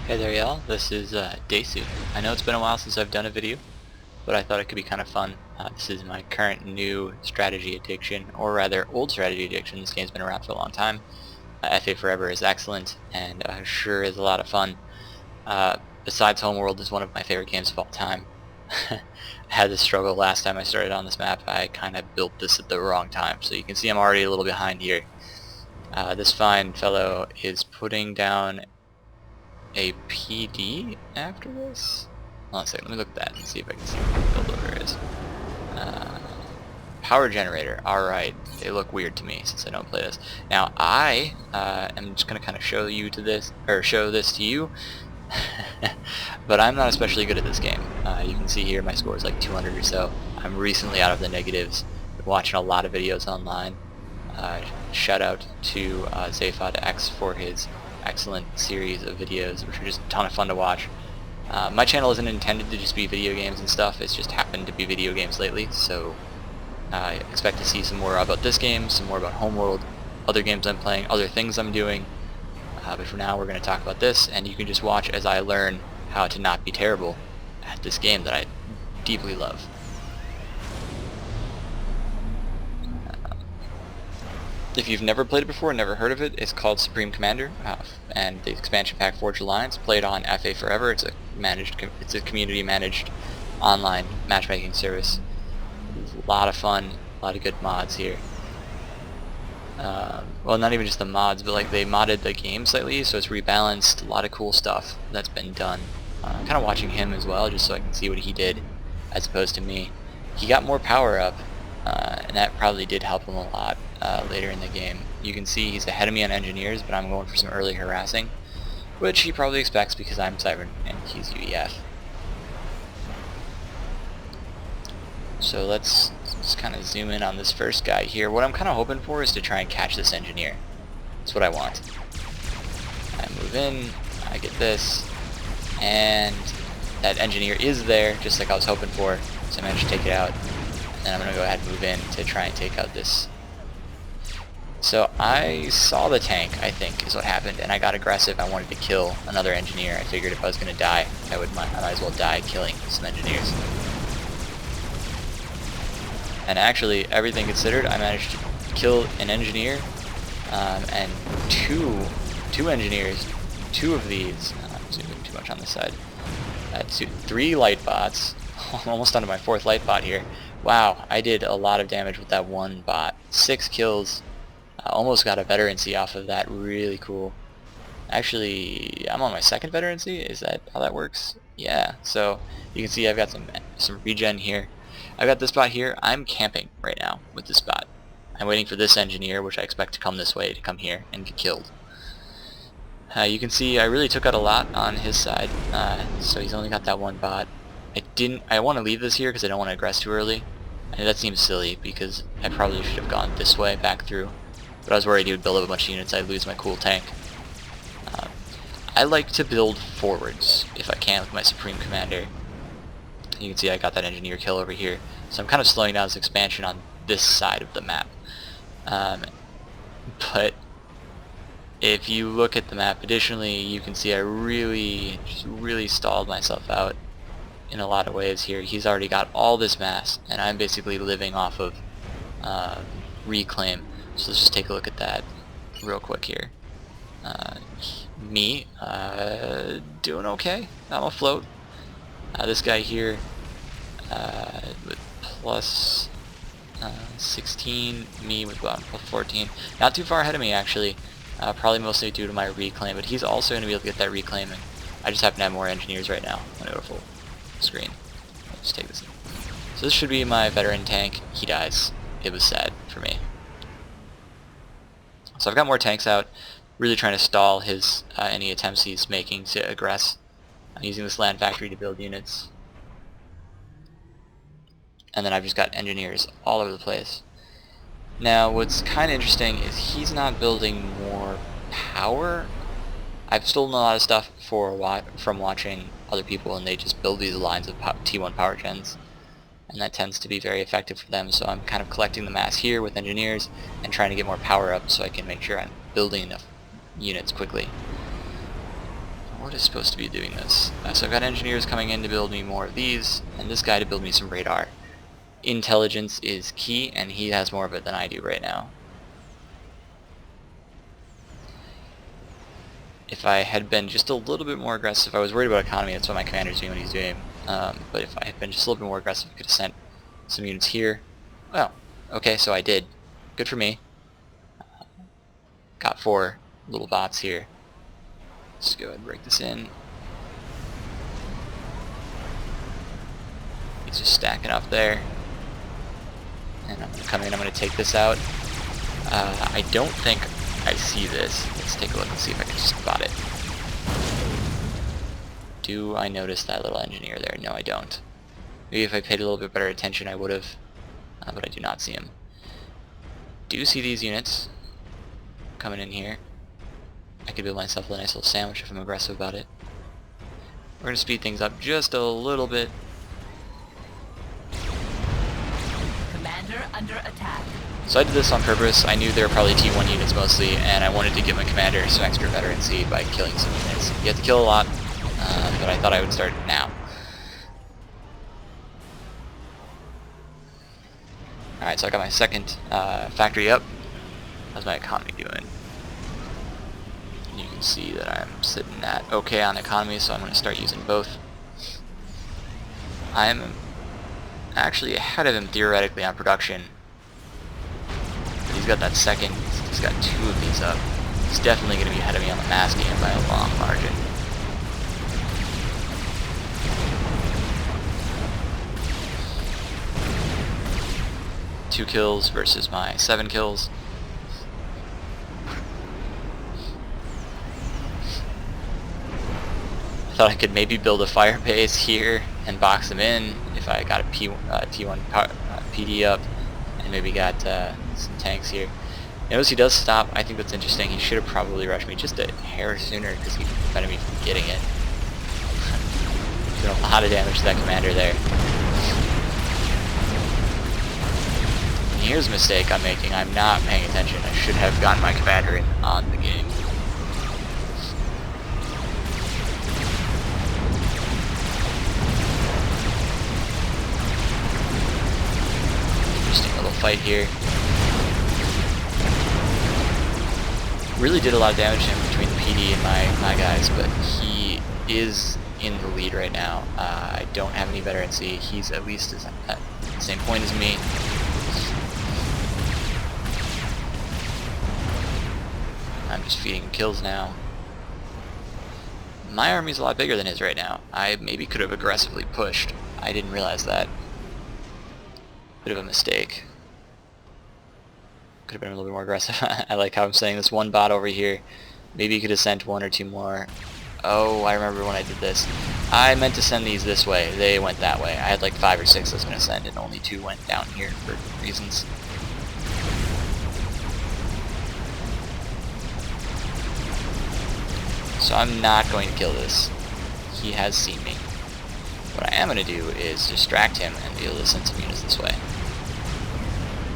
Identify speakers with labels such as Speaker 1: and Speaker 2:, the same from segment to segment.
Speaker 1: Hey there y'all, this is Desu. I know it's been a while since I've done a video, but I thought it could be kind of fun. This is my current new strategy addiction, or rather old strategy addiction. This game's been around for a long time. FA Forever is excellent, and sure is a lot of fun. Besides Homeworld is one of my favorite games of all time. I had this struggle last time I started on this map. I kind of built this at the wrong time, so you can see I'm already a little behind here. This fine fellow is putting down a PD after this? Hold on a second, let me look at that and see if I can see what the build order is. Power generator, alright. They look weird to me since I don't play this. Now I am just gonna kinda show this to you. But I'm not especially good at this game. You can see here my score is like 200 or so. I'm recently out of the negatives. Been watching a lot of videos online. Shout out to ZaphodX for his excellent series of videos, which are just a ton of fun to watch. My channel isn't intended to just be video games and stuff, it's just happened to be video games lately, so I expect to see some more about this game, some more about Homeworld, other games I'm playing, other things I'm doing, but for now we're going to talk about this, and you can just watch as I learn how to not be terrible at this game that I deeply love. If you've never played it before, never heard of it, it's called Supreme Commander, and the expansion pack Forge Alliance, played on FA Forever. It's a community managed online matchmaking service. It's a lot of fun, a lot of good mods here. Well, not even just the mods, but like they modded the game slightly, so it's rebalanced. A lot of cool stuff that's been done. I'm kind of watching him as well, just so I can see what he did, as opposed to me. He got more power up, and that probably did help him a lot. Later in the game. You can see he's ahead of me on engineers, but I'm going for some early harassing, which he probably expects because I'm Cyber and he's UEF. So let's just kind of zoom in on this first guy here. What I'm kind of hoping for is to try and catch this engineer. That's what I want. I move in, I get this, and that engineer is there, just like I was hoping for, so I managed to take it out. And I'm going to go ahead and move in to try and take out this. So I saw the tank, I think, is what happened, and I got aggressive. I wanted to kill another engineer. I figured if I was going to die, I might as well die killing some engineers. And actually, everything considered, I managed to kill an engineer, and two engineers, two of these, I'm zooming too much on this side, 3 light bots. I'm almost onto my 4th light bot here. Wow, I did a lot of damage with that one bot. 6 kills. Almost got a veterancy off of that. Really cool. Actually, I'm on my 2nd veterancy. Is that how that works? Yeah. So you can see I've got some regen here. I've got this bot here. I'm camping right now with this bot. I'm waiting for this engineer, which I expect to come this way, to come here and get killed. You can see I really took out a lot on his side. So he's only got that one bot. I want to leave this here because I don't want to aggress too early. I know that seems silly because I probably should have gone this way back through. But I was worried he would build up a bunch of units, I'd lose my cool tank. I like to build forwards if I can with my Supreme Commander. You can see I got that engineer kill over here. So I'm kind of slowing down this expansion on this side of the map. But if you look at the map additionally, you can see I really stalled myself out in a lot of ways here. He's already got all this mass, and I'm basically living off of reclaim. So let's just take a look at that real quick here. Me, doing okay. I'm afloat. This guy here, with plus 16, me with plus 14. Not too far ahead of me actually, probably mostly due to my reclaim, but he's also going to be able to get that reclaim, and I just happen to have more engineers right now. I'm going to go full screen. Let's take this in. So this should be my veteran tank. He dies. It was sad for me. So I've got more tanks out, really trying to stall his any attempts he's making to aggress. I'm using this land factory to build units. And then I've just got engineers all over the place. Now what's kind of interesting is he's not building more power. I've stolen a lot of stuff from watching other people, and they just build these lines of T1 power gens. And that tends to be very effective for them, so I'm kind of collecting the mass here with engineers and trying to get more power up so I can make sure I'm building enough units quickly. what is supposed to be doing this? So I've got engineers coming in to build me more of these, and this guy to build me some radar. Intelligence is key, and he has more of it than I do right now. If I had been just a little bit more aggressive, I was worried about economy, that's what my commander's doing when he's doing. But if I had been just a little bit more aggressive, I could have sent some units here. Well, okay, so I did. Good for me. Got 4 little bots here. Let's go ahead and break this in. He's just stacking up there. And I'm going to come in, I'm going to take this out. I don't think I see this. Let's take a look and see if I can just spot it. Do I notice that little engineer there? No, I don't. Maybe if I paid a little bit better attention I would have, but I do not see him. Do see these units coming in here. I could build myself a nice little sandwich if I'm aggressive about it. We're going to speed things up just a little bit.
Speaker 2: Commander under attack.
Speaker 1: So I did this on purpose. I knew they were probably T1 units mostly, and I wanted to give my commander some extra veterancy by killing some units. You have to kill a lot, but I thought I would start now. Alright, so I got my second factory up. How's my economy doing? You can see that I'm sitting at okay on economy, so I'm going to start using both. I'm actually ahead of him theoretically on production. He's got that second, he's got 2 of these up. He's definitely going to be ahead of me on the mass game by a long margin. Two kills versus my 7 kills. I thought I could maybe build a fire base here and box them in if I got a T1 PD up and maybe got some tanks here. Notice he does stop. I think that's interesting. He should have probably rushed me just a hair sooner because he prevented me from getting it. Doing a lot of damage to that commander there. And here's a mistake I'm making. I'm not paying attention. I should have gotten my commander in on the game. Interesting little fight here. Really did a lot of damage to him between the PD and my guys, but he is in the lead right now. I don't have any veterancy. He's at least at the same point as me. I'm just feeding him kills now. My army's a lot bigger than his right now. I maybe could have aggressively pushed. I didn't realize that. Bit of a mistake. Could have been a little bit more aggressive. I like how I'm saying this one bot over here. Maybe you could have sent 1 or 2 more. Oh, I remember when I did this. I meant to send these this way. They went that way. I had like 5 or 6 I was going to send, and only 2 went down here for reasons. So I'm not going to kill this. He has seen me. What I am going to do is distract him and be able to send some units this way.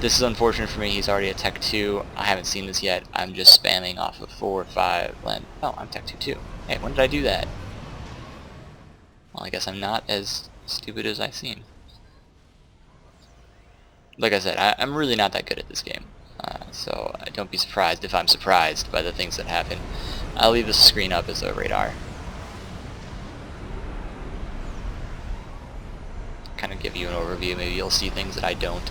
Speaker 1: This is unfortunate for me. He's already at Tech 2. I haven't seen this yet. I'm just spamming off of 4 or 5 land. Oh, I'm Tech 2 too. Hey, when did I do that? Well, I guess I'm not as stupid as I seem. Like I said, I'm really not that good at this game. So don't be surprised if I'm surprised by the things that happen. I'll leave the screen up as a radar. Kind of give you an overview. Maybe you'll see things that I don't.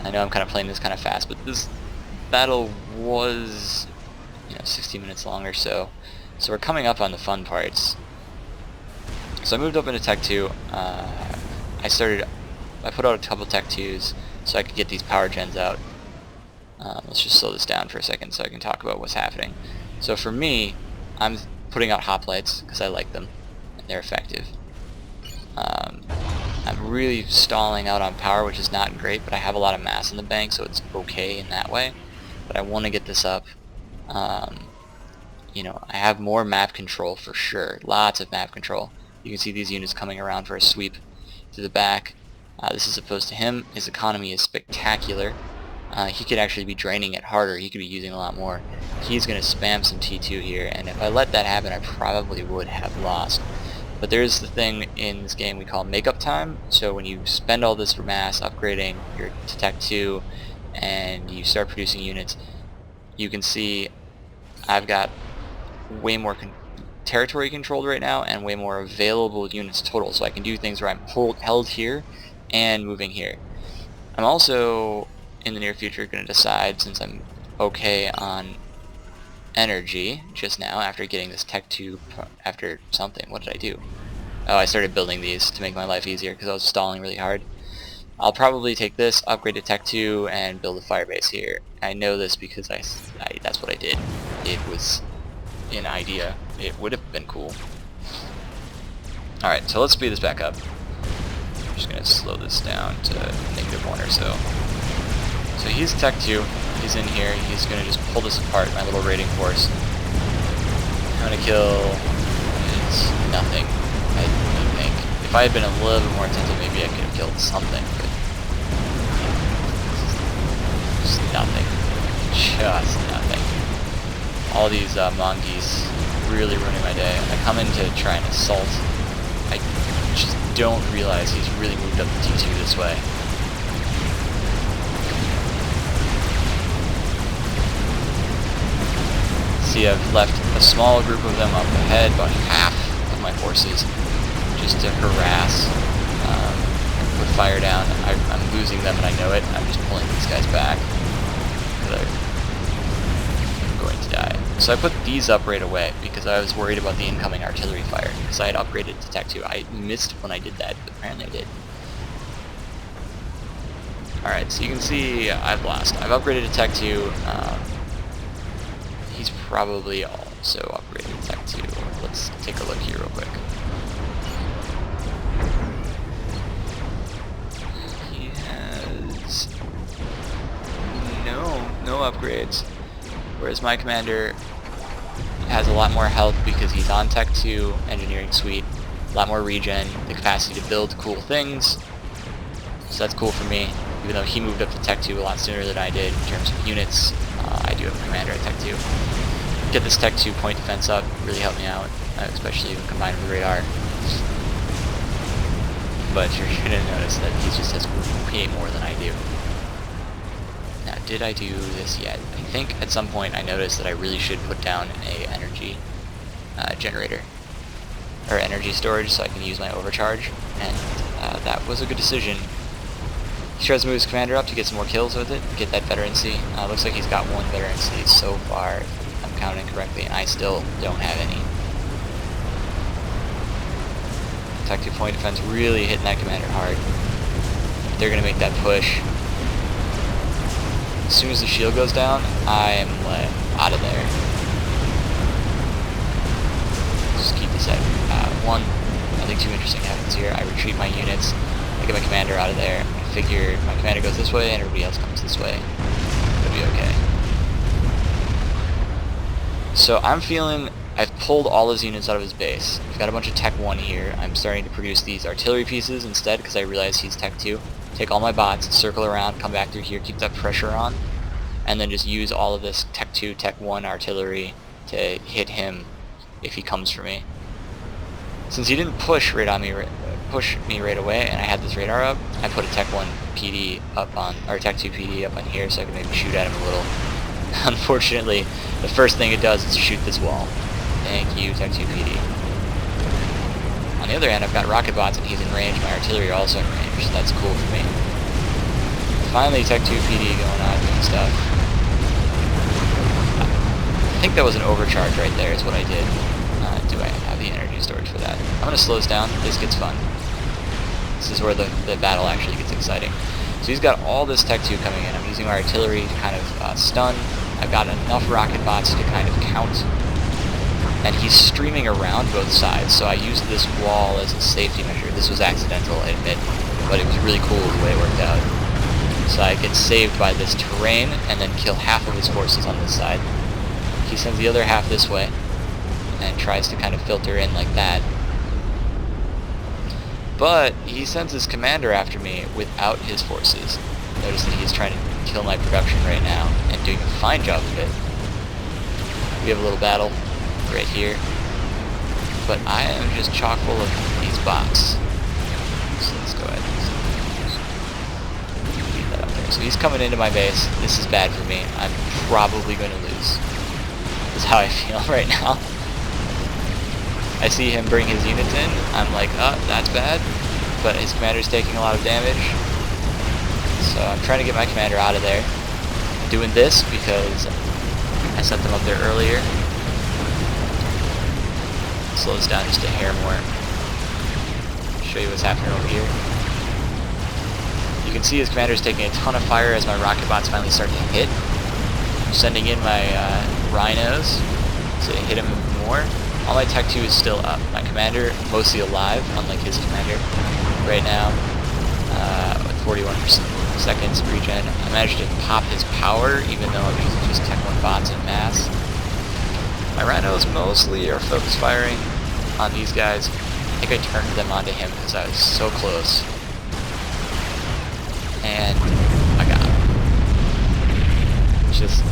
Speaker 1: I know I'm kind of playing this kind of fast, but this battle was, 60 minutes long or so. So we're coming up on the fun parts. So I moved up into Tech 2. I put out a couple Tech 2s so I could get these power gens out. Let's just slow this down for a second so I can talk about what's happening. So for me, I'm putting out hoplites because I like them. They're effective. I'm really stalling out on power, which is not great, but I have a lot of mass in the bank, so it's okay in that way. But I want to get this up. I have more map control for sure. Lots of map control. You can see these units coming around for a sweep to the back. This is opposed to him. His economy is spectacular. He could actually be draining it harder. He could be using a lot more. he's going to spam some T2 here, and if I let that happen, I probably would have lost. But there's the thing in this game we call makeup time. So when you spend all this mass upgrading your to Tech 2 and you start producing units, you can see I've got way more territory controlled right now and way more available units total. So I can do things where I'm held here and moving here. I'm also in the near future going to decide, since I'm okay on energy just now after getting this Tech 2 after something. What did I do? Oh, I started building these to make my life easier because I was stalling really hard. I'll probably take this, upgrade to Tech 2, and build a fire base here. I know this because that's what I did. It was an idea. It would have been cool. Alright, so let's speed this back up. I'm just going to slow this down to -1 or so. So he's Tech 2. He's in here. He's going to just pull this apart, my little raiding force. I'm going to kill... It's nothing, I think. If I had been a little bit more attentive, maybe I could have killed something, but... Just nothing. Just nothing. All these monkeys really ruining my day. I come in to try and assault. I just don't realize he's really moved up the T2 this way. See, I've left a small group of them up ahead, about half of my forces, just to harass, put fire down. I'm losing them and I know it. I'm just pulling these guys back because I'm going to die. So I put these up right away because I was worried about the incoming artillery fire because I had upgraded to Tech 2. I missed when I did that, but apparently I did. Alright, so you can see I've lost. I've upgraded to Tech 2. He's probably also upgraded to Tech 2. Let's take a look here real quick. He has no upgrades, whereas my commander has a lot more health because he's on Tech 2 Engineering Suite, a lot more regen, the capacity to build cool things, so that's cool for me, even though he moved up to Tech 2 a lot sooner than I did in terms of units. I do have a commander at Tech 2. Get this Tech 2 point defense up, really helped me out, especially when combined with radar. But you're going to notice that he just has way more than I do. Now, did I do this yet? I think at some point I noticed that I really should put down a energy generator, or energy storage, so I can use my overcharge, and that was a good decision. He tries to move his commander up to get some more kills with it, get that veterancy. Looks like he's got 1 veterancy so far, if I'm counting correctly, and I still don't have any. Tech 2 point defense really hitting that commander hard. They're going to make that push. As soon as the shield goes down, I am out of there. Just keep this at 1. Nothing too interesting happens here. I retreat my units. I get my commander out of there. I figure my commander goes this way and everybody else comes this way. It'll be okay. So I'm feeling I've pulled all his units out of his base. I've got a bunch of Tech 1 here. I'm starting to produce these artillery pieces instead because I realize he's Tech 2. Take all my bots, circle around, come back through here, keep that pressure on, and then just use all of this Tech 2, Tech 1 artillery to hit him if he comes for me. Since he didn't push me right away, and I had this radar up, I put a Tech 1 PD up on, or Tech 2 PD up on here so I can maybe shoot at him a little. Unfortunately, the first thing it does is shoot this wall. Thank you, Tech 2 PD. On the other hand, I've got rocket bots and he's in range, my artillery are also in range, so that's cool for me. Finally, Tech 2 PD going on doing stuff. I think that was an overcharge right there is what I did. Do I have the energy storage for that? I'm going to slow this down, this gets fun. This is where the battle actually gets exciting. So he's got all this Tech 2 coming in. I'm using my artillery to kind of stun. I've got enough rocket bots to kind of count. And he's streaming around both sides, so I used this wall as a safety measure. This was accidental, I admit, but it was really cool the way it worked out. So I get saved by this terrain, and then kill half of his forces on this side. He sends the other half this way, and tries to kind of filter in like that. But he sends his commander after me without his forces. Notice that he's trying to kill my production right now, and doing a fine job of it. We have a little battle right here. But I am just chock full of these bots. So let's go ahead and leave that up there. So he's coming into my base. This is bad for me. I'm probably going to lose. This is how I feel right now. I see him bring his units in. I'm like, oh, that's bad. But his commander's taking a lot of damage. So I'm trying to get my commander out of there. I'm doing this because I set them up there earlier. Slows down just a hair more. Show you what's happening over here. You can see his commander's taking a ton of fire as my rocket bots finally start to hit. I'm sending in my rhinos to hit him more. All my Tech 2 is still up. My commander mostly alive, unlike his commander right now. With 41 seconds regen. I managed to pop his power, even though I'm using just Tech 1 bots en masse. My rhinos mostly are focus firing on these guys. I think I turned them onto him because I was so close. And I got him. Just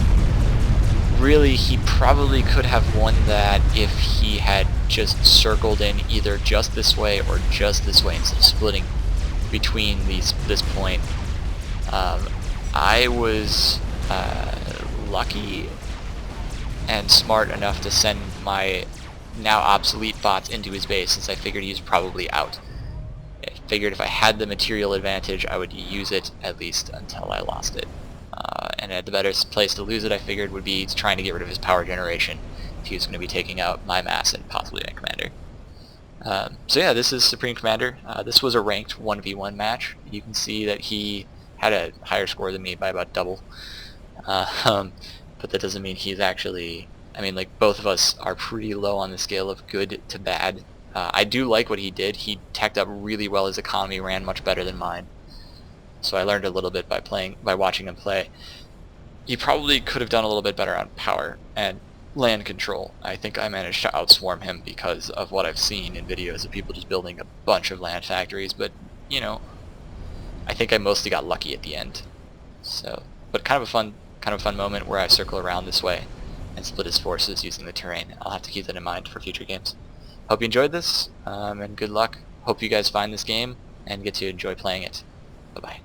Speaker 1: really, he probably could have won that if he had just circled in either just this way or just this way instead of splitting between this point. I was lucky and smart enough to send my now obsolete bots into his base since I figured he was probably out. I figured if I had the material advantage I would use it at least until I lost it. And the better place to lose it I figured would be trying to get rid of his power generation if he was going to be taking out my mass and possibly my commander. So yeah, this is Supreme Commander. This was a ranked 1v1 match. You can see that he had a higher score than me by about double. But that doesn't mean he's actually, I mean, like, both of us are pretty low on the scale of good to bad. I do like what he did. He teched up really well. His economy ran much better than mine. So I learned a little bit by watching him play. He probably could have done a little bit better on power and land control. I think I managed to outswarm him because of what I've seen in videos of people just building a bunch of land factories, but, you know, I think I mostly got lucky at the end. So, but kind of a fun moment where I circle around this way and split his forces using the terrain. I'll have to keep that in mind for future games. Hope you enjoyed this, and good luck. Hope you guys find this game and get to enjoy playing it. Bye-bye.